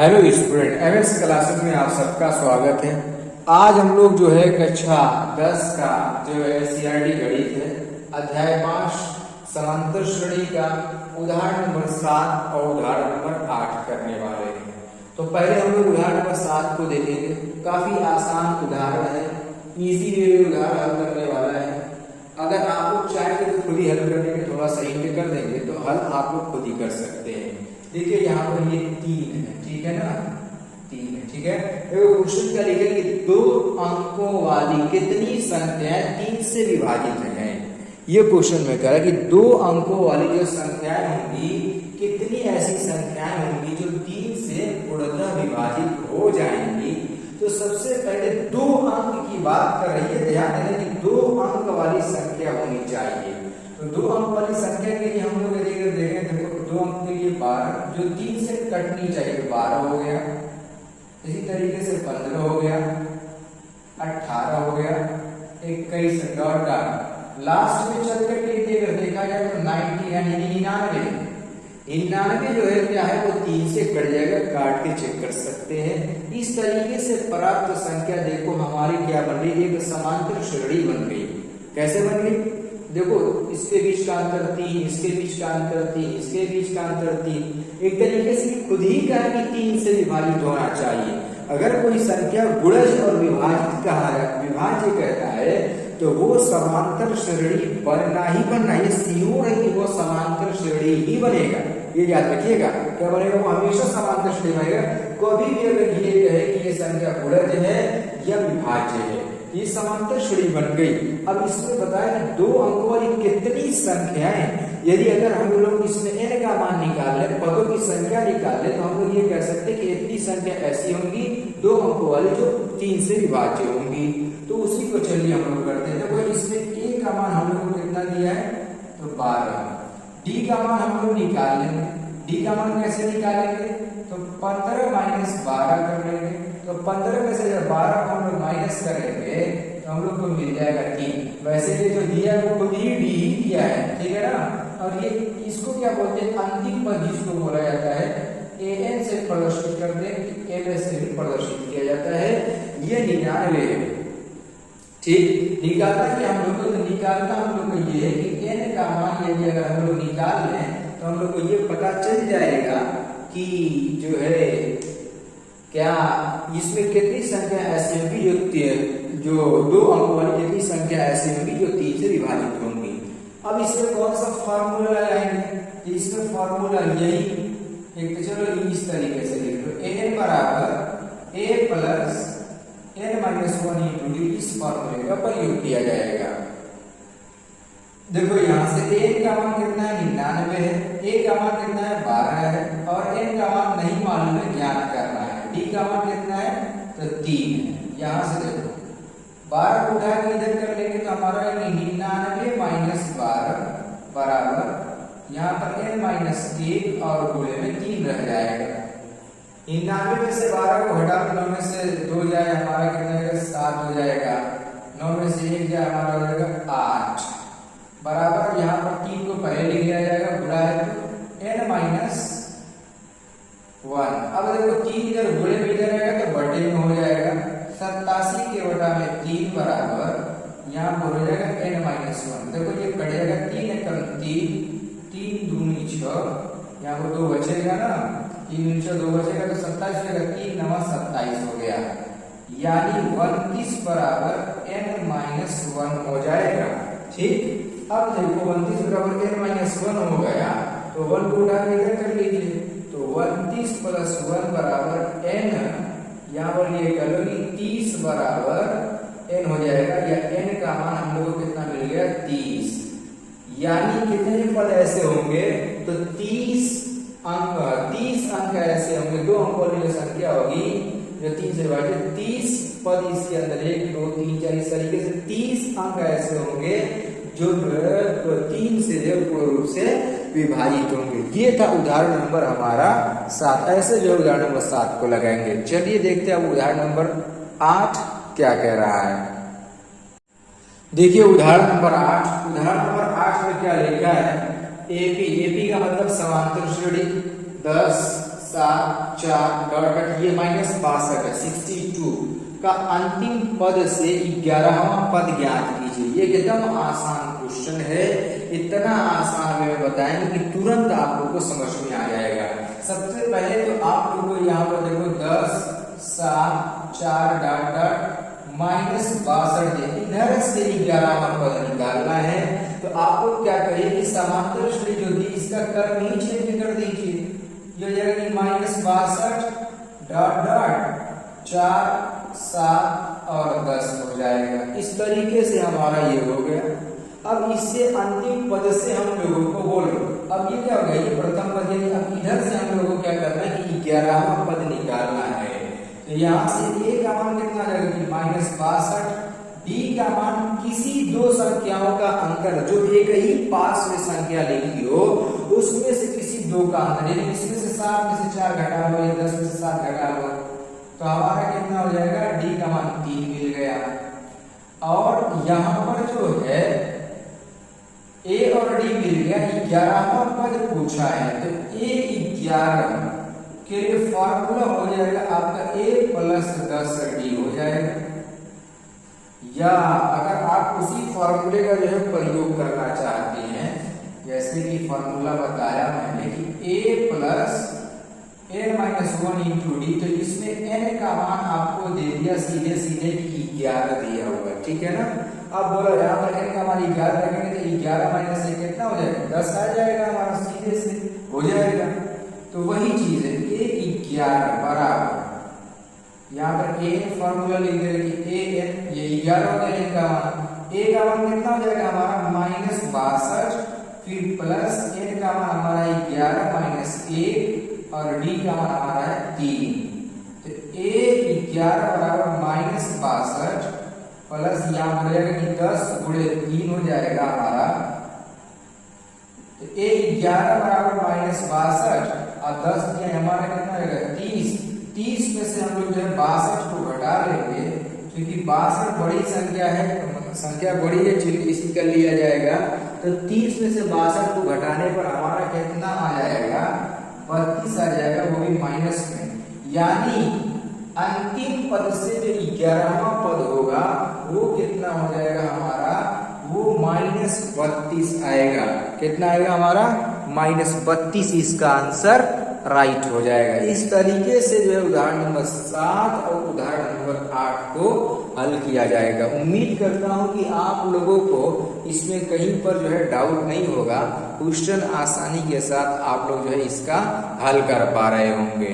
Hello student, MS classes में आप सबका स्वागत है। आज हम लोग जो है कक्षा 10 का जो है सीआरटी गणित है, अध्याय 5 समांतर श्रेणी का उदाहरण नंबर 7 और उदाहरण नंबर 8 करने वाले हैं। तो पहले हम लोग उदाहरण नंबर 7 को देखेंगे। काफी आसान उदाहरण है, इजी वे में उदाहरण हल करने वाला है। अगर आप लोग चाहे तो खुद ही हल करने में थोड़ा सही में कर देंगे तो हल आप लोग खुद ही कर सकते हैं। देखिए यहाँ पर ये 3 है, ठीक है ना, 3 है, ठीक है। क्वेश्चन क्या लिखे कि 2 अंकों वाली कितनी संख्याएं 3 से विभाजित हैं। ये क्वेश्चन में कह रहा है कि 2 अंकों वाली जो संख्याएं होंगी, कितनी ऐसी संख्याएं होंगी जो 3 से पूर्णतः विभाजित हो जाएंगी। तो सबसे पहले 2 अंक की बात कर रही है, ध्यान देना कि 2 अंक वाली संख्या होनी चाहिए। तो 2 अंक वाली संख्या के लिए हम लोग देखें, देखो 2 अंक के लिए 12, जो 3 से कटनी चाहिए, 12 हो गया। इसी तरीके से 15 हो गया, 18 हो गया, 21 लास्ट में चल करके अगर देखा जाए तो 90 यानी 99 जो है क्या है वो 3 से कट जाएगा, काट के चेक कर सकते हैं। इस तरीके से प्राप्त संख्या देखो हमारी क्या बन गई, एक समांतर श्रेणी बन गई। कैसे बन गई? देखो इसके बीच का अंतर 3, इसके बीच का अंतर 3, इसके बीच का अंतर 3। एक तरीके से खुद ही कहा कि 3 से विभाजित होना चाहिए। अगर कोई संख्या गुणज और विभाजित कहा है, विभाज्य कहता है, तो वो समांतर श्रेणी बनना ही बनना, ये सियोर है कि वो समांतर श्रेणी ही बनेगा। ये याद रखिएगा, क्या बनेगा? वो हमेशा समांतर श्रेणी बनेगा। कभी भी अगर ये कहे कि ये संख्या गुणज है या विभाज्य है, ये समांतर श्रेणी बन गई। अब इसमें बताया कि 2 अंकों वाली कितनी संख्याएं, यदि अगर हम लोग इसमें n का मान निकाल ले, पदों की संख्या निकाल ले, तो हम लोग ये कह सकते हैं कि इतनी संख्या ऐसी होंगी 2 अंकों वाली जो 3 से विभाज्य होंगी। तो उसी को चलिए हम लोग करते हैं। देखो इसमें a का मान हम लोग को कितना दिया है, तो 12। d का मान हम लोग निकाल लेंगे। d का मान कैसे निकालेंगे? तो 15 माइनस 12 कर लेंगे। तो 15 में से जब 12 को हम लोग माइनस करेंगे तो हम लोग को मिल जाएगा 3। वैसे ये जो दिया है वो खुद ही डी ही दिया है, ठीक है ना। और ये इसको क्या बोलते हैं, अंतिम पद जिसको बोला जाता है, an से प्रदर्शित कर दें, an से भी प्रदर्शित किया जाता है। ये 99 है, ठीक। निकालता कि हम लोग को, निकालता हम लोग को ये है कि n का मान यदि अगर हम लोग निकाल लें तो हम लोग को ये पता चल जाएगा कि जो है क्या इसमें कितनी संख्या ऐसी होंगी जो 2 अंकों वाली कितनी संख्या ऐसी होंगी जो 3 से विभाजित होंगी। अब इसमें कौन सा फार्मूला लगाएंगे? इसमें फार्मूला यही एक, चलो इस तरीके से लिख लो, an बराबर a plus n minus 1 into D. इस फार्मूले का प्रयोग किया जाएगा। देखो यहाँ से a का मान कितना है, 99 है, a का मान कितना है, 12 है, और n का मान नहीं मालूम है, ज्ञात करना है। d का मान कितना है, तो 3 है। यहाँ से देखो 12 को उठा के इधर कर लेंगे तो हमारा 99 माइनस 12 बराबर, यहाँ पर n माइनस 1 और गुणे में 3 रह जाएगा। 99 में से 12 को हटा के 9 में से 2 जाए, हमारा कितना जाएगा, 7 हो जाएगा। 9 में से 1 जाए, हमारा हो जाएगा 8 बराबर, यहाँ पर 3 को पहले लिख दिया जाएगा, बुरा है तो n माइनस 1। अब देखो 3 इधर गुणे में इधर आएगा तो बटे में हो जाएगा, 87 के बटा में 3 बराबर, यहाँ पर हो जाएगा n माइनस 1। देखो ये कट जाएगा, 3 एकम 3, 3 दूनी 6, यहाँ पर 2 बचेगा ना, 3 दूनी 6, 2 बचेगा तो 27 हो जाएगा, 3 9 27 हो गया, यानी 29 बराबर n माइनस 1 हो जाएगा, ठीक। अब देखो 29 बराबर n माइनस 1 हो गया, तो 1 को उठा के इधर कर लीजिए, तो 29 प्लस 1 बराबर n, यहाँ पर ये कर लो कि 30 बराबर n हो जाएगा, या n का मान हम लोग को कितना मिल गया, 30। यानी कितने पद ऐसे होंगे, तो 30 अंक ऐसे होंगे, 2 अंकों वाली जो संख्या होगी जो 3 से विभाजित, 30 पद इसके अंदर 1 2 3 4 इस तरीके से 30 अंक ऐसे होंगे जो 3 से पूर्ण रूप से विभाजित होंगे। ये था उदाहरण नंबर हमारा 7। ऐसे जो उदाहरण नंबर 7 को लगाएंगे। चलिए देखते हैं अब उदाहरण नंबर 8 क्या कह रहा है। देखिए उदाहरण नंबर 8, उदाहरण नंबर 8 में क्या लिखा है, एपी का मतलब समांतर श्रेणी 10 7 4 डॉट डॉट ये -62 है 62 का अंतिम पद से 11वां पद ज्ञात कीजिए। ये एकदम आसान क्वेश्चन है, इतना आसान में बताएंगे कि तुरंत आप लोगों को समझ में आ जाएगा। सबसे पहले तो आप लोगों को यहाँ पर देखो 10 7 4 डॉट डॉट -62 दे, इधर से 11वां पद निकालना है। तो आपको क्या करिए कि समांतर श्रेणी जो दी इसका क्रम ही चेंज कर दीजिए। ये हो जाएगा कि -62 डॉट डॉट 4 7 और 10 हो जाएगा। इस तरीके से हमारा ये हो गया। अब इससे अंतिम पद से हम लोगों को बोलो, अब ये क्या हो गया, ये प्रथम पद है। अब इधर से हम लोगों को क्या करना है कि 11वां पद निकालना है। तो यहाँ से a का मान कितना आ जाएगा कि -62, b का मान किसी दो संख्याओं का अंतर जो एक ही पास में संख्या लिखी हो उसमें से किसी दो का अंतर, यानी इसमें से 7 में से 4 घटा लो या 10 में से 7 घटा लो, तो हमारा कितना हो जाएगा, d का मान 3 मिल गया। और यहाँ पर जो है a और d मिल गया, 11वां पद पूछा है। तो a11 के लिए फॉर्मूला हो जाएगा आपका a + 10d हो जाएगा। या अगर आप उसी फॉर्मूले का जो है प्रयोग करना चाहते हैं, जैसे कि फॉर्मूला बताया मैंने कि a + n - 1 × d, तो इसमें n का मान आपको दे दिया सीधे सीधे 11 दिया हुआ, ठीक है ना। अब बोलो यहाँ पर n का मान 11 रखेंगे तो 11 - 1 कितना हो जाएगा, 10 आ जाएगा हमारा, सीधे से हो जाएगा। तो वही चीज है a11 बराबर, यहाँ पर a फॉर्मूला लिख दे रहे कि an, ये 11 हो गया n का मान, a का मान कितना हो जाएगा हमारा -62, फिर प्लस n का मान हमारा 11 - 1 और d का मान हमारा है 3। तो a11 बराबर -62 प्लस यहाँ पर जाएगा कि 10 × 3 हो जाएगा हमारा। तो a11 बराबर -62 और 10 दिया हमारा कितना रहेगा 30। 30 में से हम लोग जो है 62 को घटा लेंगे, क्योंकि 62 बड़ी संख्या है, संख्या बड़ी है, चलिए इसी कर लिया जाएगा। तो 30 में से 62 को घटाने पर हमारा कितना आ जाएगा, 32 आ जाएगा, वो भी माइनस में। यानी अंतिम पद से जो 11वां पद होगा वो कितना हो जाएगा हमारा, वो -32 आएगा। कितना आएगा हमारा, -32। इसका आंसर राइट हो जाएगा। इस तरीके से जो है उदाहरण नंबर 7 और उदाहरण नंबर 8 को हल किया जाएगा। उम्मीद करता हूं कि आप लोगों को इसमें कहीं पर जो है डाउट नहीं होगा। क्वेश्चन आसानी के साथ आप लोग जो है इसका हल कर पा रहे होंगे।